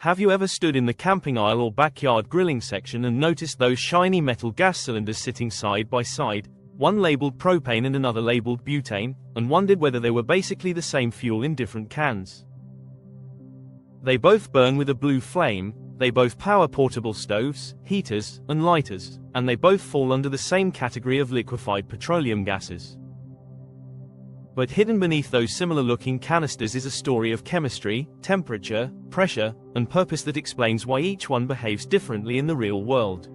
Have you ever stood in the camping aisle or backyard grilling section and noticed those shiny metal gas cylinders sitting side by side, one labeled propane and another labeled butane, and wondered whether they were basically the same fuel in different cans? They both burn with a blue flame, they both power portable stoves, heaters, and lighters, and they both fall under the same category of liquefied petroleum gases. But hidden beneath those similar-looking canisters is a story of chemistry, temperature, pressure, and purpose that explains why each one behaves differently in the real world.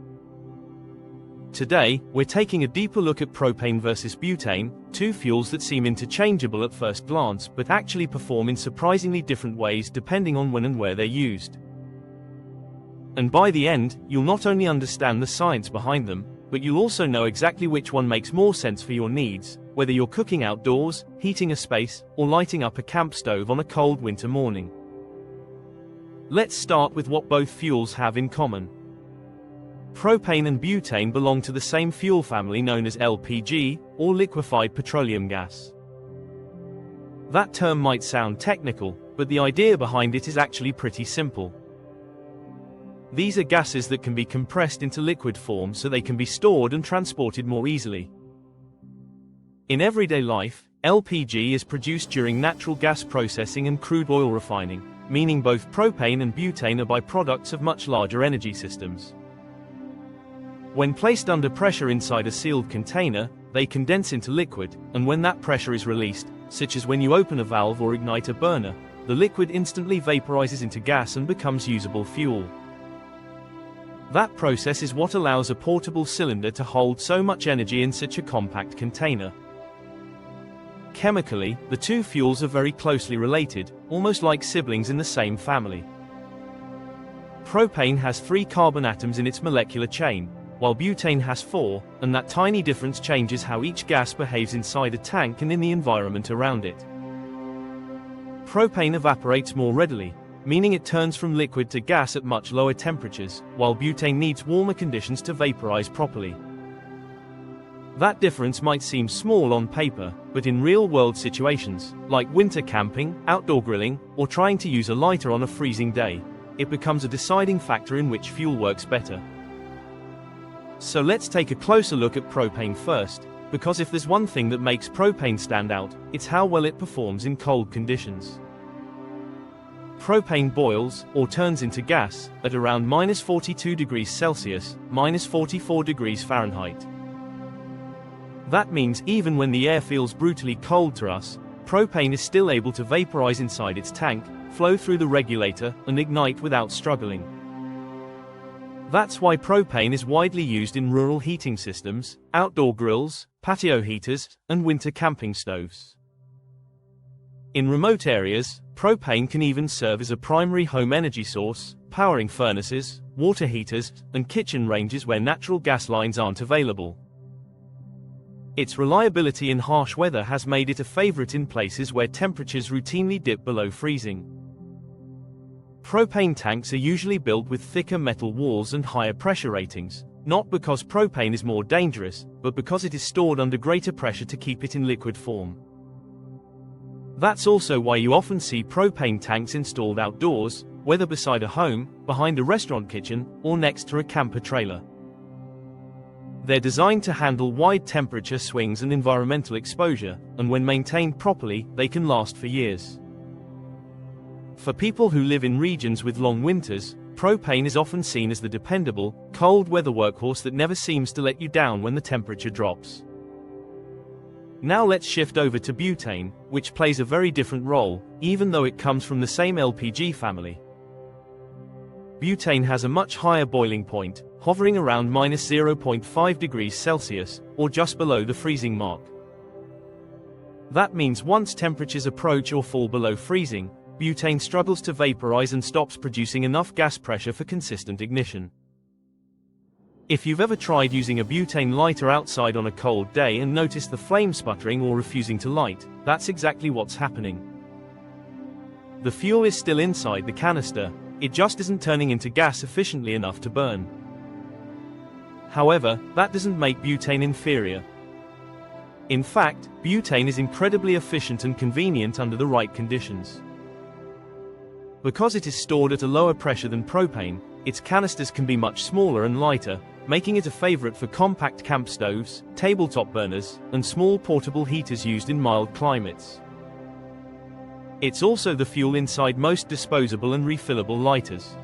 Today, we're taking a deeper look at propane versus butane, two fuels that seem interchangeable at first glance but actually perform in surprisingly different ways depending on when and where they're used. And by the end, you'll not only understand the science behind them, but you'll also know exactly which one makes more sense for your needs, whether you're cooking outdoors, heating a space, or lighting up a camp stove on a cold winter morning. Let's start with what both fuels have in common. Propane and butane belong to the same fuel family known as LPG, or liquefied petroleum gas. That term might sound technical, but the idea behind it is actually pretty simple. These are gases that can be compressed into liquid form so they can be stored and transported more easily. In everyday life, LPG is produced during natural gas processing and crude oil refining, meaning both propane and butane are byproducts of much larger energy systems. When placed under pressure inside a sealed container, they condense into liquid, and when that pressure is released, such as when you open a valve or ignite a burner, the liquid instantly vaporizes into gas and becomes usable fuel. That process is what allows a portable cylinder to hold so much energy in such a compact container. Chemically, the two fuels are very closely related, almost like siblings in the same family. Propane has 3 carbon atoms in its molecular chain, while butane has 4, and that tiny difference changes how each gas behaves inside a tank and in the environment around it. Propane evaporates more readily, meaning it turns from liquid to gas at much lower temperatures, while butane needs warmer conditions to vaporize properly. That difference might seem small on paper, but in real-world situations, like winter camping, outdoor grilling, or trying to use a lighter on a freezing day, it becomes a deciding factor in which fuel works better. So let's take a closer look at propane first, because if there's one thing that makes propane stand out, it's how well it performs in cold conditions. Propane boils, or turns into gas, at around -42 degrees Celsius, -44 degrees Fahrenheit. That means even when the air feels brutally cold to us, propane is still able to vaporize inside its tank, flow through the regulator, and ignite without struggling. That's why propane is widely used in rural heating systems, outdoor grills, patio heaters, and winter camping stoves. In remote areas, propane can even serve as a primary home energy source, powering furnaces, water heaters, and kitchen ranges where natural gas lines aren't available. Its reliability in harsh weather has made it a favorite in places where temperatures routinely dip below freezing. Propane tanks are usually built with thicker metal walls and higher pressure ratings, not because propane is more dangerous, but because it is stored under greater pressure to keep it in liquid form. That's also why you often see propane tanks installed outdoors, whether beside a home, behind a restaurant kitchen, or next to a camper trailer. They're designed to handle wide temperature swings and environmental exposure, and when maintained properly, they can last for years. For people who live in regions with long winters, propane is often seen as the dependable, cold weather workhorse that never seems to let you down when the temperature drops. Now let's shift over to butane, which plays a very different role, even though it comes from the same LPG family. Butane has a much higher boiling point, hovering around -0.5 degrees Celsius, or just below the freezing mark. That means once temperatures approach or fall below freezing, butane struggles to vaporize and stops producing enough gas pressure for consistent ignition. If you've ever tried using a butane lighter outside on a cold day and noticed the flame sputtering or refusing to light, that's exactly what's happening. The fuel is still inside the canister, it just isn't turning into gas efficiently enough to burn. However, that doesn't make butane inferior. In fact, butane is incredibly efficient and convenient under the right conditions. Because it is stored at a lower pressure than propane, its canisters can be much smaller and lighter, making it a favorite for compact camp stoves, tabletop burners, and small portable heaters used in mild climates. It's also the fuel inside most disposable and refillable lighters.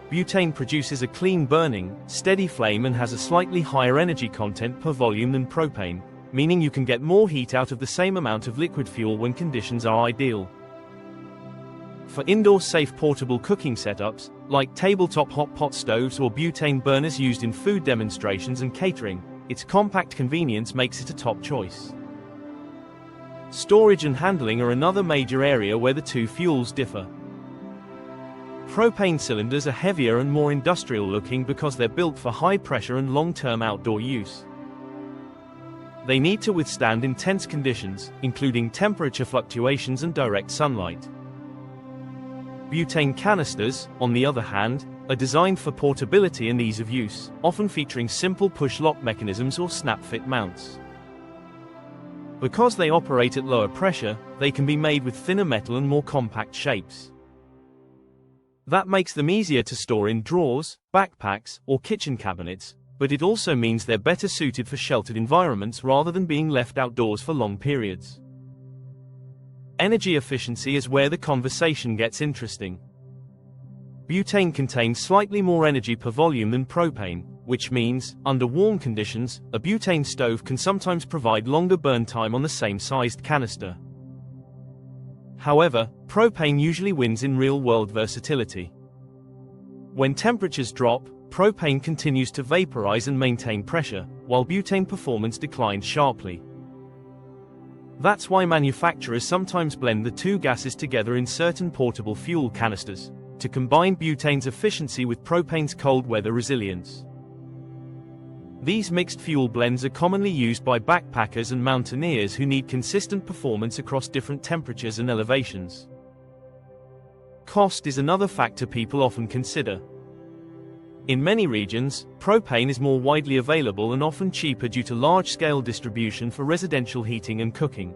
Butane produces a clean-burning, steady flame and has a slightly higher energy content per volume than propane, meaning you can get more heat out of the same amount of liquid fuel when conditions are ideal. For indoor-safe portable cooking setups, like tabletop hot pot stoves or butane burners used in food demonstrations and catering, its compact convenience makes it a top choice. Storage and handling are another major area where the two fuels differ. Propane cylinders are heavier and more industrial-looking because they're built for high pressure and long-term outdoor use. They need to withstand intense conditions, including temperature fluctuations and direct sunlight. Butane canisters, on the other hand, are designed for portability and ease of use, often featuring simple push-lock mechanisms or snap-fit mounts. Because they operate at lower pressure, they can be made with thinner metal and more compact shapes. That makes them easier to store in drawers, backpacks, or kitchen cabinets, but it also means they're better suited for sheltered environments rather than being left outdoors for long periods. Energy efficiency is where the conversation gets interesting. Butane contains slightly more energy per volume than propane, which means, under warm conditions, a butane stove can sometimes provide longer burn time on the same sized canister. However, propane usually wins in real-world versatility. When temperatures drop, propane continues to vaporize and maintain pressure, while butane performance declines sharply. That's why manufacturers sometimes blend the two gases together in certain portable fuel canisters, to combine butane's efficiency with propane's cold weather resilience. These mixed fuel blends are commonly used by backpackers and mountaineers who need consistent performance across different temperatures and elevations. Cost is another factor people often consider. In many regions, propane is more widely available and often cheaper due to large-scale distribution for residential heating and cooking.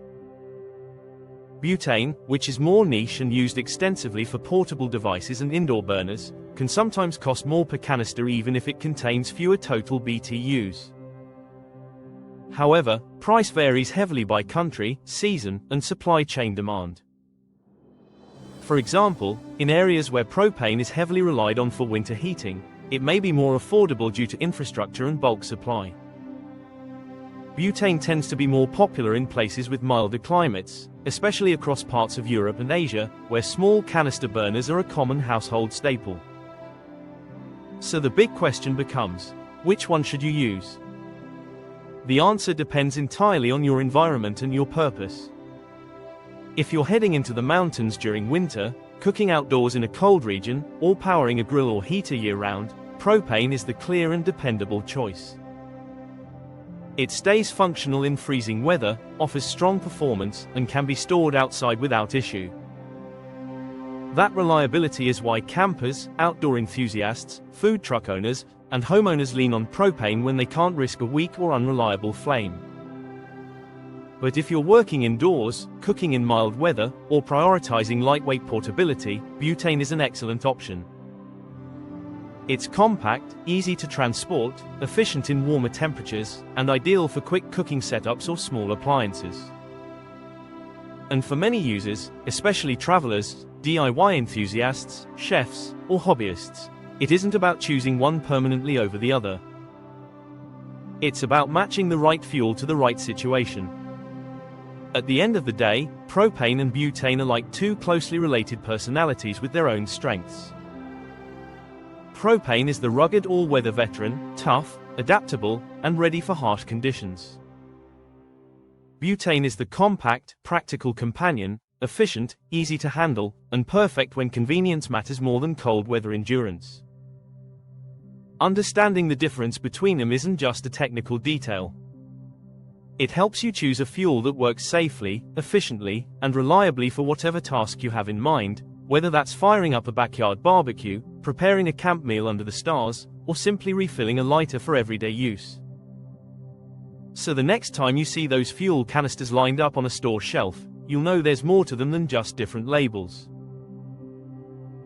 Butane, which is more niche and used extensively for portable devices and indoor burners, can sometimes cost more per canister even if it contains fewer total BTUs. However, price varies heavily by country, season, and supply chain demand. For example, in areas where propane is heavily relied on for winter heating, it may be more affordable due to infrastructure and bulk supply. Butane tends to be more popular in places with milder climates, especially across parts of Europe and Asia, where small canister burners are a common household staple. So the big question becomes, which one should you use? The answer depends entirely on your environment and your purpose. If you're heading into the mountains during winter, cooking outdoors in a cold region, or powering a grill or heater year-round, propane is the clear and dependable choice. It stays functional in freezing weather, offers strong performance, and can be stored outside without issue. That reliability is why campers, outdoor enthusiasts, food truck owners, and homeowners lean on propane when they can't risk a weak or unreliable flame. But if you're working indoors, cooking in mild weather, or prioritizing lightweight portability, butane is an excellent option. It's compact, easy to transport, efficient in warmer temperatures, and ideal for quick cooking setups or small appliances. And for many users, especially travelers, DIY enthusiasts, chefs, or hobbyists, it isn't about choosing one permanently over the other. It's about matching the right fuel to the right situation. At the end of the day, propane and butane are like two closely related personalities with their own strengths. Propane is the rugged all-weather veteran, tough, adaptable, and ready for harsh conditions. Butane is the compact, practical companion, efficient, easy to handle, and perfect when convenience matters more than cold weather endurance. Understanding the difference between them isn't just a technical detail. It helps you choose a fuel that works safely, efficiently, and reliably for whatever task you have in mind, whether that's firing up a backyard barbecue, preparing a camp meal under the stars, or simply refilling a lighter for everyday use. So the next time you see those fuel canisters lined up on a store shelf, you'll know there's more to them than just different labels.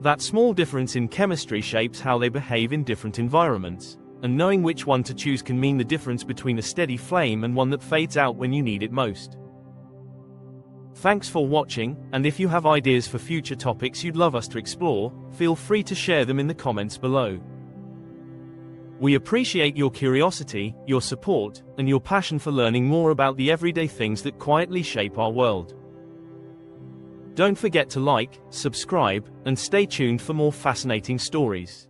That small difference in chemistry shapes how they behave in different environments, and knowing which one to choose can mean the difference between a steady flame and one that fades out when you need it most. Thanks for watching, and if you have ideas for future topics you'd love us to explore, feel free to share them in the comments below. We appreciate your curiosity, your support, and your passion for learning more about the everyday things that quietly shape our world. Don't forget to like, subscribe, and stay tuned for more fascinating stories.